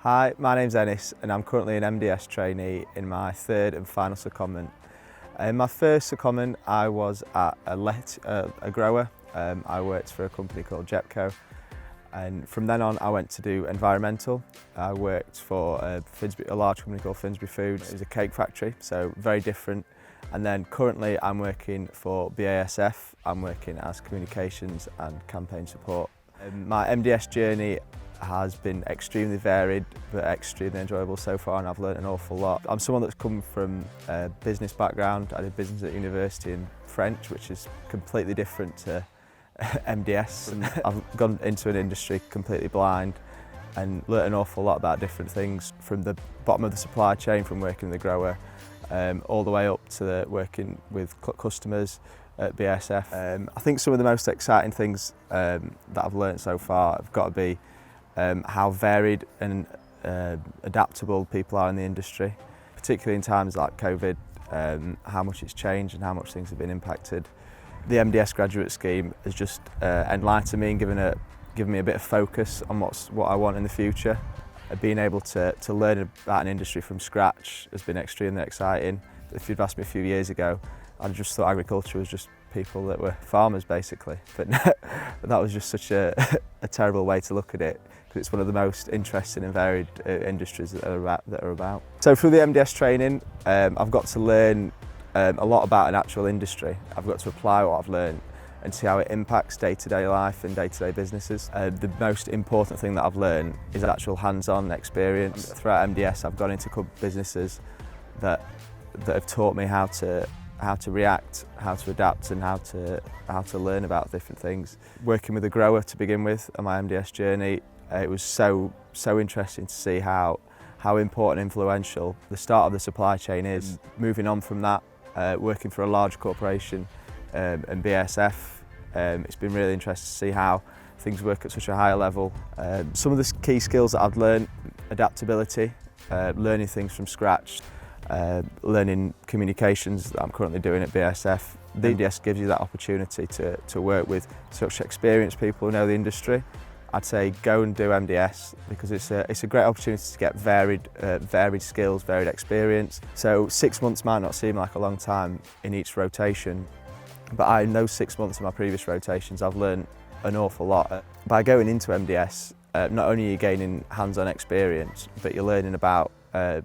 Hi, my name's Enis and I'm currently an MDS trainee in my third and final secondment. In my first secondment I was at a grower. I worked for a company called Jepco, and from then on I went to do environmental. I worked for a large company called Finsbury Foods. It was a cake factory, so very different. And then currently I'm working for BASF. I'm working as communications and campaign support. My MDS journey has been extremely varied but extremely enjoyable so far, and I've learned an awful lot. I'm someone that's come from a business background. I did business at university in French, which is completely different to MDS. And I've gone into an industry completely blind and learnt an awful lot about different things, from the bottom of the supply chain, from working in the grower, all the way up to working with customers at BASF. I think some of the most exciting things that I've learnt so far have got to be how varied and adaptable people are in the industry, particularly in times like COVID, how much it's changed and how much things have been impacted. The MDS graduate scheme has just enlightened me and given me a bit of focus on what I want in the future. Being able to learn about an industry from scratch has been extremely exciting. If you'd asked me a few years ago, I just thought agriculture was just people that were farmers basically, but that was just such a terrible way to look at it, because it's one of the most interesting and varied industries that are about. So through the MDS training, I've got to learn a lot about an actual industry. I've got to apply what I've learned and see how it impacts day-to-day life and day-to-day businesses. The most important thing that I've learned is actual hands-on experience. Throughout MDS, I've gone into businesses that have taught me how to react, how to adapt, and how to learn about different things. Working with a grower to begin with on my MDS journey, it was so interesting to see how important and influential the start of the supply chain is. Moving on from that, working for a large corporation and BASF, it's been really interesting to see how things work at such a higher level. Some of the key skills that I've learned: adaptability, learning things from scratch, learning communications that I'm currently doing at BASF. The MDS gives you that opportunity to work with such experienced people who know the industry. I'd say go and do MDS, because it's a great opportunity to get varied skills, varied experience. So 6 months might not seem like a long time in each rotation, but in those 6 months of my previous rotations I've learned an awful lot. By going into MDS, not only are you gaining hands-on experience, but you're learning about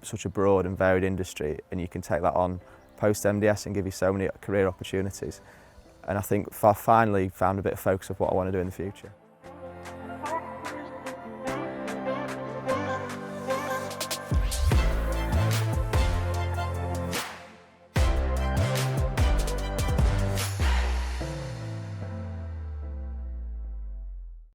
such a broad and varied industry, and you can take that on post-MDS and give you so many career opportunities. And I think I've finally found a bit of focus of what I want to do in the future.